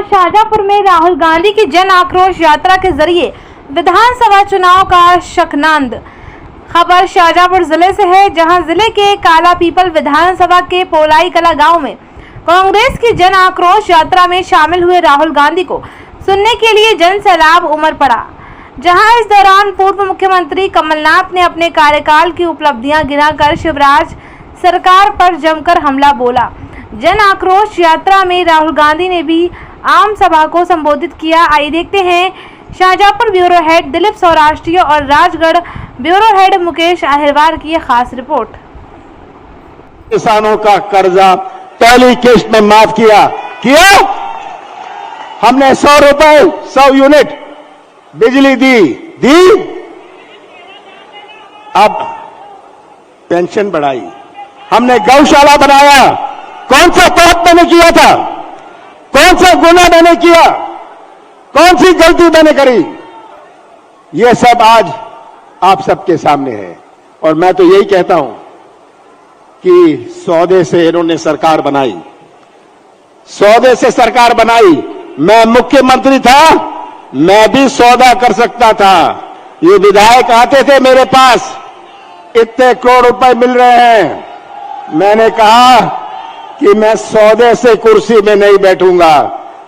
शाहजहांपुर में राहुल गांधी की जन आक्रोश यात्रा के जरिए विधानसभा चुनाव का शकनांद। खबर शाहजहांपुर जिले से है, जहां जिले के काला पीपल विधानसभा के पोलाई कला गांव में कांग्रेस की जन आक्रोश यात्रा में शामिल हुए राहुल गांधी को सुनने के लिए जन सैलाब उमड़ पड़ा। जहां इस दौरान पूर्व मुख्यमंत्री कमलनाथ ने अपने कार्यकाल की उपलब्धियां गिनाकर शिवराज सरकार पर जमकर हमला बोला। जन आक्रोश यात्रा में राहुल गांधी ने भी आम सभा को संबोधित किया। आइए देखते हैं शाहजहांपुर ब्यूरो हेड दिलीप सौराष्ट्रीय और राजगढ़ ब्यूरो हेड मुकेश अहिरवार की खास रिपोर्ट। किसानों का कर्जा पहली किस्त में माफ किया हमने 100 रुपए 100 यूनिट बिजली दी। अब पेंशन बढ़ाई, हमने गौशाला बनाया। कौन सा पाप मैंने किया था, कौन सा गुनाह मैंने किया, कौन सी गलती मैंने करी, यह सब आज आप सबके सामने है। और मैं तो यही कहता हूं कि सौदे से इन्होंने सरकार बनाई, सौदे से सरकार बनाई। मैं मुख्यमंत्री था, मैं भी सौदा कर सकता था। ये विधायक आते थे मेरे पास, इतने करोड़ रुपए मिल रहे हैं। मैंने कहा कि मैं सौदे से कुर्सी में नहीं बैठूंगा,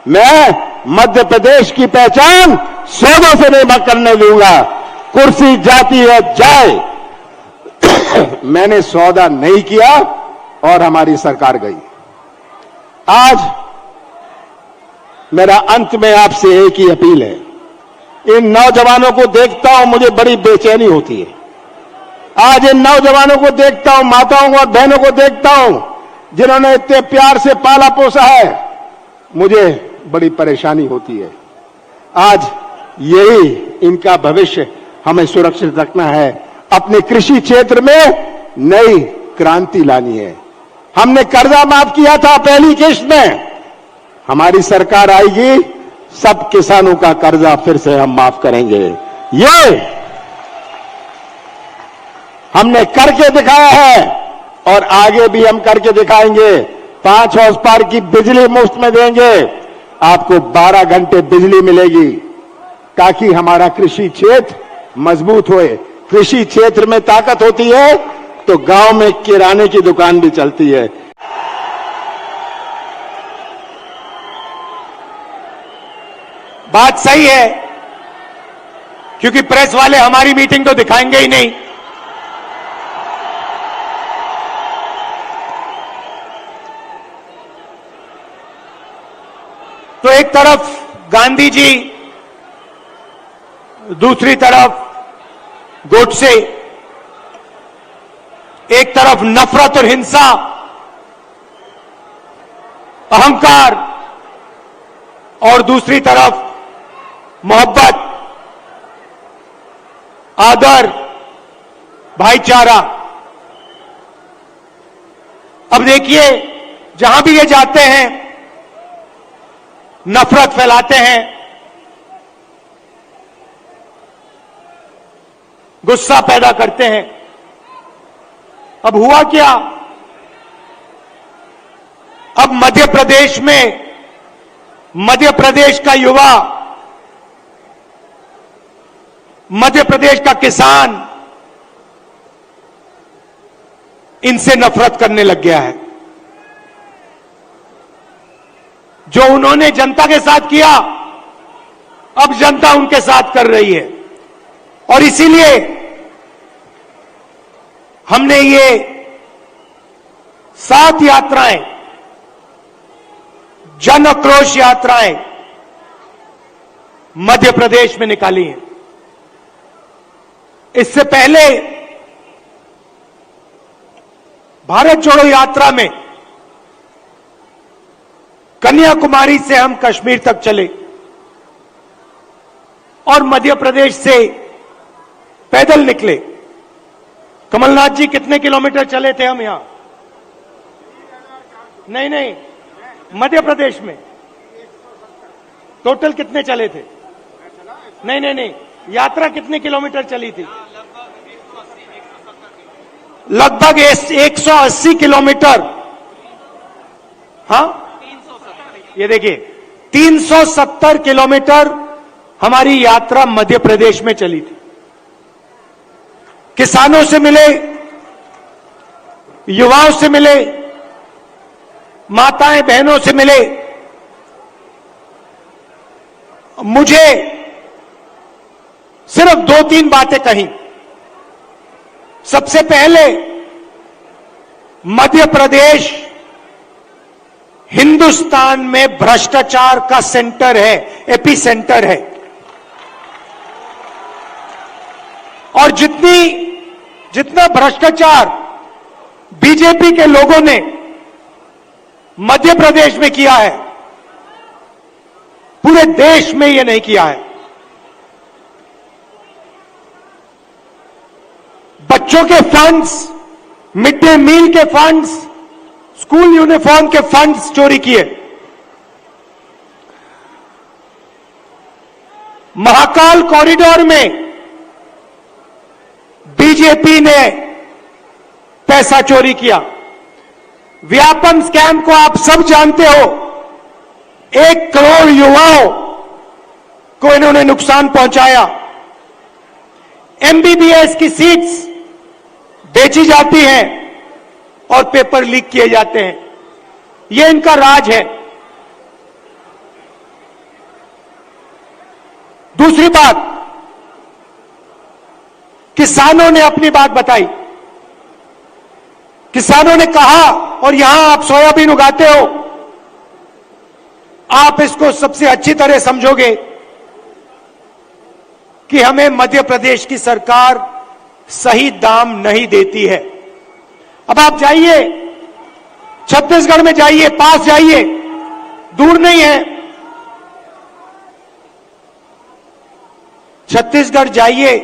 मैं मध्य प्रदेश की पहचान सौदों से नहीं करने दूंगा। कुर्सी जाती है जाए। मैंने सौदा नहीं किया और हमारी सरकार गई। आज मेरा अंत में आपसे एक ही अपील है, इन नौजवानों को देखता हूं मुझे बड़ी बेचैनी होती है। आज इन नौजवानों को देखता हूं, माताओं और बहनों को देखता हूं जिन्होंने इतने प्यार से पाला पोसा है, मुझे बड़ी परेशानी होती है। आज यही इनका भविष्य हमें सुरक्षित रखना है। अपने कृषि क्षेत्र में नई क्रांति लानी है। हमने कर्जा माफ किया था पहली किस्त में, हमारी सरकार आएगी सब किसानों का कर्जा फिर से हम माफ करेंगे। ये हमने करके दिखाया है और आगे भी हम करके दिखाएंगे। 5 हॉर्स पावर की बिजली मुफ्त में देंगे, आपको 12 घंटे बिजली मिलेगी, ताकि हमारा कृषि क्षेत्र मजबूत होए। कृषि क्षेत्र में ताकत होती है तो गांव में किराने की दुकान भी चलती है। बात सही है, क्योंकि प्रेस वाले हमारी मीटिंग तो दिखाएंगे ही नहीं। तो एक तरफ गांधी जी, दूसरी तरफ गोडसे, एक तरफ नफरत और हिंसा, अहंकार, और दूसरी तरफ मोहब्बत, आदर, भाईचारा। अब देखिए, जहां भी ये जाते हैं नफरत फैलाते हैं, गुस्सा पैदा करते हैं। अब हुआ क्या? अब मध्य प्रदेश में मध्य प्रदेश का युवा, मध्य प्रदेश का किसान इनसे नफरत करने लग गया है। जो उन्होंने जनता के साथ किया, अब जनता उनके साथ कर रही है। और इसीलिए हमने ये 7 यात्राएं, जन आक्रोश यात्राएं मध्य प्रदेश में निकाली हैं। इससे पहले भारत जोड़ो यात्रा में कन्याकुमारी से हम कश्मीर तक चले और मध्य प्रदेश से पैदल निकले। कमलनाथ जी कितने किलोमीटर चले थे हम यहां? नहीं, मध्य प्रदेश में टोटल कितने चले थे? नहीं, यात्रा कितने किलोमीटर चली थी? लगभग 180 किलोमीटर। हाँ, ये देखिए 370 किलोमीटर हमारी यात्रा मध्य प्रदेश में चली थी। किसानों से मिले, युवाओं से मिले, माताएं बहनों से मिले। मुझे सिर्फ 2-3 बातें कही। सबसे पहले, मध्य प्रदेश हिंदुस्तान में भ्रष्टाचार का सेंटर है, एपी सेंटर है। और जितना भ्रष्टाचार बीजेपी के लोगों ने मध्य प्रदेश में किया है, पूरे देश में यह नहीं किया है। बच्चों के फंड्स, मिड डे मील के फंड्स, स्कूल यूनिफॉर्म के फंड्स चोरी किए। महाकाल कॉरिडोर में बीजेपी ने पैसा चोरी किया। व्यापम स्कैम को आप सब जानते हो। 1 करोड़ युवाओं को इन्होंने नुकसान पहुंचाया। एमबीबीएस की सीट्स बेची जाती हैं और पेपर लीक किए जाते हैं। यह इनका राज है। दूसरी बात, किसानों ने अपनी बात बताई। किसानों ने कहा, और यहां आप सोयाबीन उगाते हो, आप इसको सबसे अच्छी तरह समझोगे कि हमें मध्य प्रदेश की सरकार सही दाम नहीं देती है। अब आप जाइए, छत्तीसगढ़ में जाइए, पास जाइए, दूर नहीं है। छत्तीसगढ़ जाइए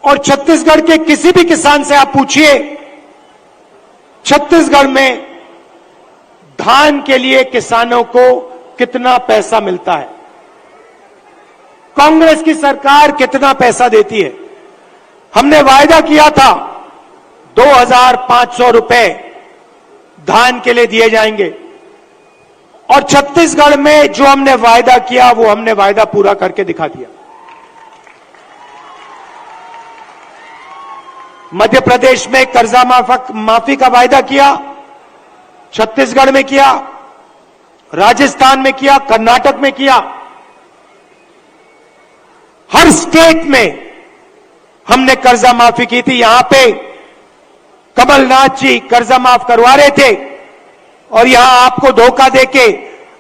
और छत्तीसगढ़ के किसी भी किसान से आप पूछिए, छत्तीसगढ़ में धान के लिए किसानों को कितना पैसा मिलता है, कांग्रेस की सरकार कितना पैसा देती है। हमने वायदा किया था 2,500 रुपए धान के लिए दिए जाएंगे, और छत्तीसगढ़ में जो हमने वायदा किया वो हमने वायदा पूरा करके दिखा दिया। मध्य प्रदेश में कर्जा माफी का वायदा किया, छत्तीसगढ़ में किया, राजस्थान में किया, कर्नाटक में किया। हर स्टेट में हमने कर्जा माफी की थी। यहां पे कमलनाथ जी कर्जा माफ करवा रहे थे, और यहां आपको धोखा देके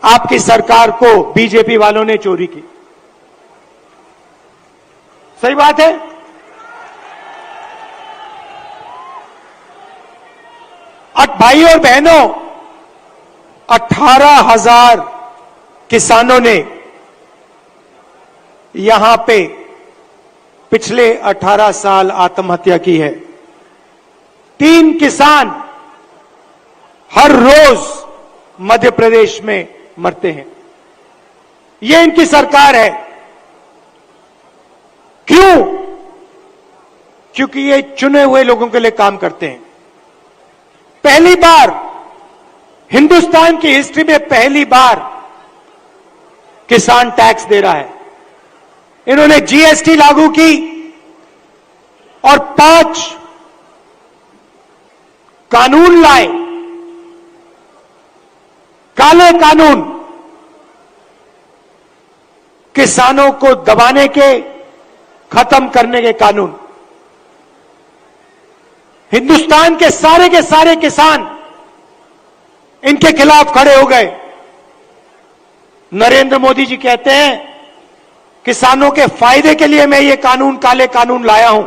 आपकी सरकार को बीजेपी वालों ने चोरी की। सही बात है। भाई और बहनों, 18,000 किसानों ने यहां पे पिछले 18 साल आत्महत्या की है। 3 किसान हर रोज मध्य प्रदेश में मरते हैं। ये इनकी सरकार है। क्यों? क्योंकि ये चुने हुए लोगों के लिए काम करते हैं। पहली बार हिंदुस्तान की हिस्ट्री में पहली बार किसान टैक्स दे रहा है। इन्होंने जीएसटी लागू की और 5 कानून लाए, काले कानून, किसानों को दबाने के, खत्म करने के कानून। हिंदुस्तान के सारे किसान इनके खिलाफ खड़े हो गए। नरेंद्र मोदी जी कहते हैं किसानों के फायदे के लिए मैं ये कानून, काले कानून लाया हूं।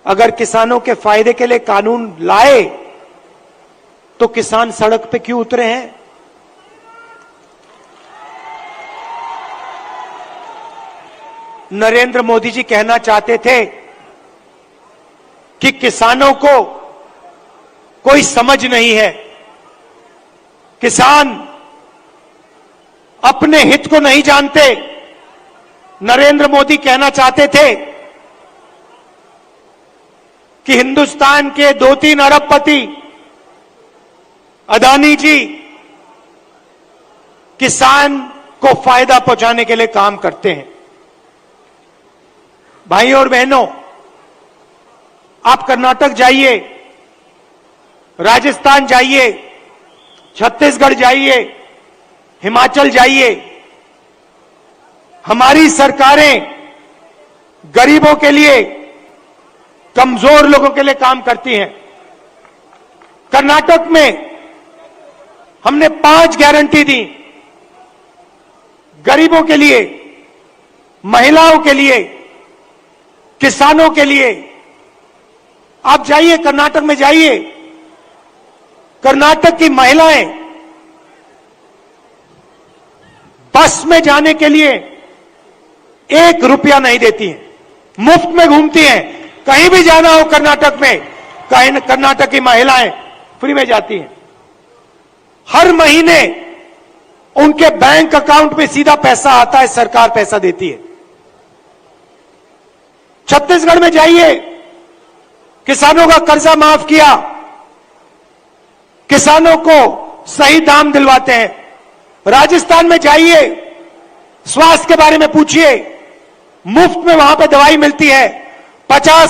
अगर किसानों के फायदे के लिए कानून लाए तो किसान सड़क पे क्यों उतरे हैं? नरेंद्र मोदी जी कहना चाहते थे कि किसानों को कोई समझ नहीं है, किसान अपने हित को नहीं जानते। नरेंद्र मोदी कहना चाहते थे कि हिंदुस्तान के 2-3 अरबपति अदानी जी किसान को फायदा पहुंचाने के लिए काम करते हैं। भाइयों और बहनों, आप कर्नाटक जाइए, राजस्थान जाइए, छत्तीसगढ़ जाइए, हिमाचल जाइए, हमारी सरकारें गरीबों के लिए, कमजोर लोगों के लिए काम करती हैं। कर्नाटक में हमने 5 गारंटी दी, गरीबों के लिए, महिलाओं के लिए, किसानों के लिए। आप जाइए, कर्नाटक में जाइए, कर्नाटक की महिलाएं बस में जाने के लिए 1 रुपया नहीं देती हैं, मुफ्त में घूमती हैं। कहीं भी जाना हो कर्नाटक में, कर्नाटक की महिलाएं फ्री में जाती हैं। हर महीने उनके बैंक अकाउंट में सीधा पैसा आता है, सरकार पैसा देती है। छत्तीसगढ़ में जाइए, किसानों का कर्जा माफ किया, किसानों को सही दाम दिलवाते हैं। राजस्थान में जाइए, स्वास्थ्य के बारे में पूछिए, मुफ्त में वहां पे दवाई मिलती है। 50